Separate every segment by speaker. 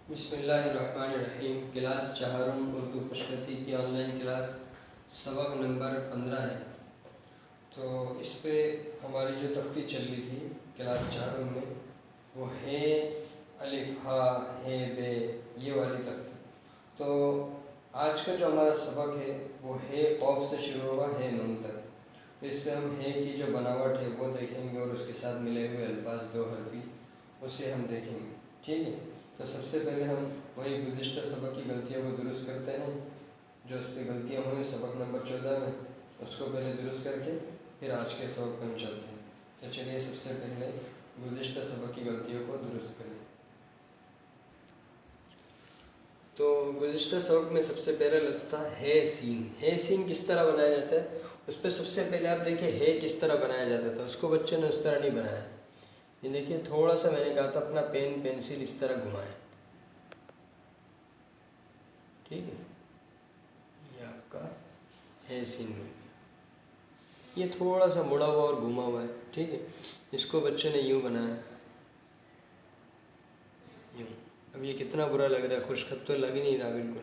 Speaker 1: बिस्मिल्लाहिर्रहमानिर्रहीम। क्लास चाहरुम उर्दू खुशखती की online class सबक नंबर 15 है। तो इस पे हमारी जो तख्ती चल रही थी क्लास चाहरुम में वो है अलिफ हा है बे, ये वाली तख्ती। तो आज का जो हमारा सबक है वो है कौफ से शुरू हुआ है नून तक। तो इस पर हम है की जो बनावट है वो देखेंगे और उसके साथ मिले हुए अल्फाज दो हरफी उसे हम देखेंगे। ठीक है, तो सबसे पहले हम वही गुज़िश्ता सबक की गलतियों को दुरुस्त करते हैं। जो उस पर गलतियाँ हुई सबक नंबर 14 में, उसको पहले दुरुस्त करके फिर आज के सबक पर हम चलते हैं। तो चलिए सबसे पहले गुज़िश्ता सबक की गलतियों को दुरुस्त करें। तो गुज़िश्ता सबक में सबसे पहला लफ्ज़ था है सीन। है सीन किस तरह बनाया जाता है उस पर सबसे पहले आप देखिए है किस तरह बनाया जाता था, उसको बच्चे ने उस तरह नहीं बनाया। ये देखिए थोड़ा सा मैंने कहा था अपना पेन पेंसिल इस तरह घुमाएं। ठीक है, ये आपका है सीन में ये थोड़ा सा मुड़ा हुआ और घुमा हुआ है। ठीक है, इसको बच्चे ने यूँ बनाया, यूँ। अब ये कितना बुरा लग रहा है, खुशखत तो लग ही नहीं रहा बिल्कुल।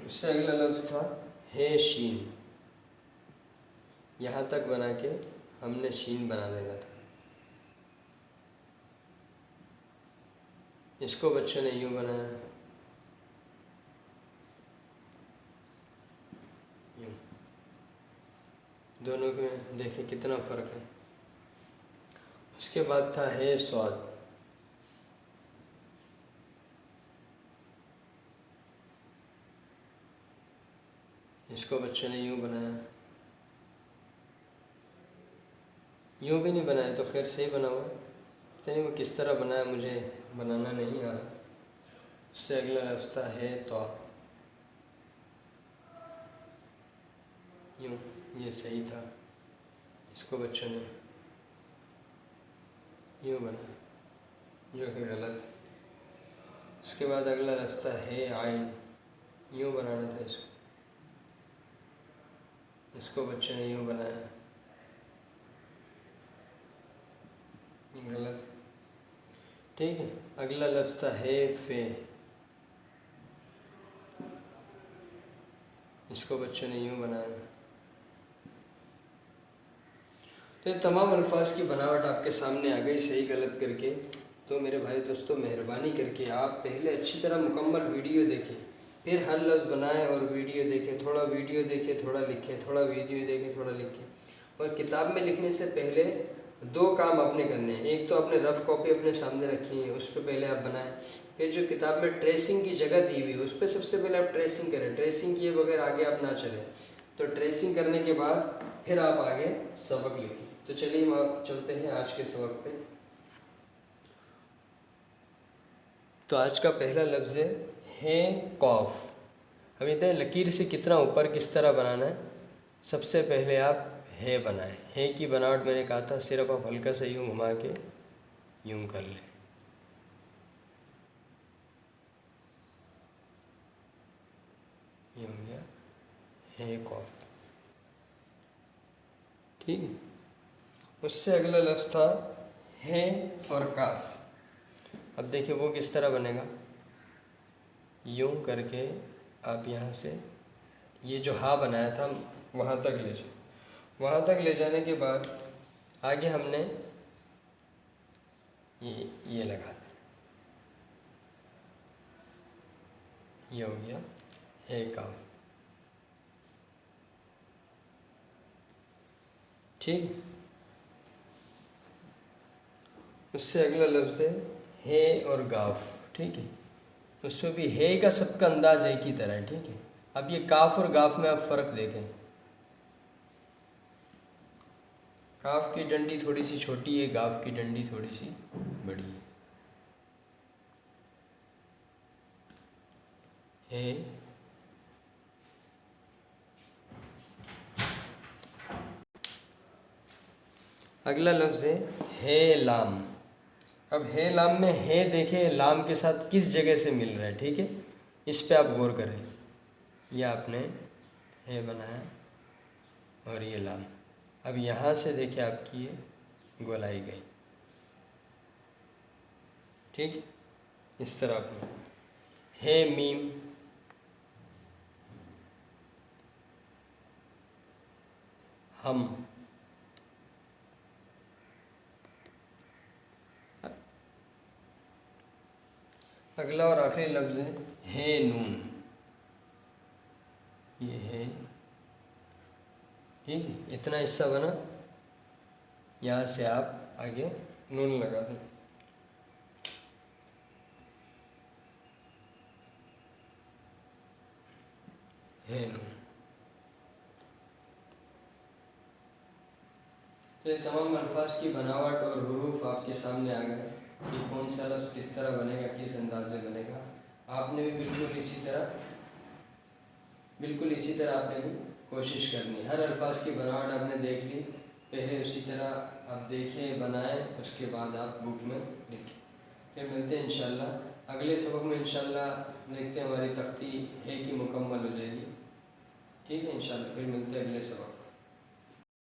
Speaker 1: उससे अगला लफ्ज़ था है शीन। यहाँ तक बना के हमने शीन बना देना था। इसको बच्चे ने यूँ बनाया, यूँ। दोनों में देखें कितना फ़र्क है। उसके बाद था है स्वाद। इसको बच्चे ने यूँ बनाया, यूँ भी नहीं बनाया तो खैर सही बना हुआ, पता नहीं वो किस तरह बनाया, मुझे बनाना नहीं आ रहा। उससे अगला लफ्ज़ था है तो, यूँ, ये सही था। इसको बच्चों ने यूँ बनाया जो कि गलत है। उसके बाद अगला लफ्ज़ था है आइन। यूँ बनाना था इसको बच्चों ने यूँ बनाया, गलत। ठीक है, अगला लफ्ज़ था है फे। इसको बच्चों ने यूँ बनाया। तो ये तमाम अल्फाज की बनावट आपके सामने आ गई सही गलत करके। तो मेरे भाई दोस्तों मेहरबानी करके आप पहले अच्छी तरह मुकम्मल वीडियो देखें, फिर हर लफ्ज़ बनाएं और वीडियो देखें। थोड़ा वीडियो देखें थोड़ा लिखें, थोड़ा वीडियो देखें थोड़ा लिखें। और किताब में लिखने से पहले दो काम आपने करने हैं। एक तो आपने रफ़ कॉपी अपने सामने रखी है, उस पर पहले आप बनाएं। फिर जो किताब में ट्रेसिंग की जगह दी हुई है उस पर सबसे पहले आप ट्रेसिंग करें। ट्रेसिंग किए बगैर आगे आप ना चलें। तो ट्रेसिंग करने के बाद फिर आप आगे सबक लिखें। तो चलिए हम आप चलते हैं आज के सबक पे। तो आज का पहला लफ्ज़ है कौफ। हम इधर लकीर से कितना ऊपर किस तरह बनाना है। सबसे पहले आप है बनाएं। है की बनावट मैंने कहा था सिर्फ आप हल्का सा यूँ घुमा के यूँ कर लें। ये हो गया है कौफ। ठीक है, उससे अगला लफ्ज़ था है और काफ। अब देखिए वो किस तरह बनेगा। यूँ करके आप यहाँ से ये जो हा बनाया था वहाँ तक ले जाए। वहाँ तक ले जाने के बाद आगे हमने ये लगा दें। ये हो गया है काफ। ठीक, उससे अगला लफ्ज़ है और गाफ। ठीक है, उसमें भी है का सबका अंदाज एक ही तरह है। ठीक है, अब ये काफ और गाफ में आप फ़र्क देखें। काफ की डंडी थोड़ी सी छोटी है, गाफ की डंडी थोड़ी सी बड़ी है। अगला लफ्ज़ है लाम। अब है लाम में है देखें लाम के साथ किस जगह से मिल रहा है। ठीक है, इस पे आप गौर करें। ये आपने है बनाया और ये लाम। अब यहाँ से देखिए आपकी ये गोलाई गई। ठीक है, इस तरह आपने हे मीम, हम, अगला और आखिरी लफ्ज़ है नून, ये है, ठीक है। इतना हिस्सा बना, यहाँ से आप आगे नून लगा दें। है नून। तो ये तमाम अल्फाज की बनावट और हुरूफ आपके सामने आ गए कि कौन सा लफ्ज़ किस तरह बनेगा, किस अंदाज में बनेगा। आपने भी बिल्कुल इसी तरह आपने भी कोशिश करनी। हर अल्फाज की बनावट आपने देख ली, पहले उसी तरह आप देखें, बनाएं, उसके बाद आप बुक में लिखें। फिर मिलते हैं इंशाल्लाह अगले सबक में। इंशाल्लाह देखते हैं हमारी तख्ती है कि मुकम्मल हो जाएगी। ठीक है, इंशाल्लाह फिर मिलते हैं अगले सबक।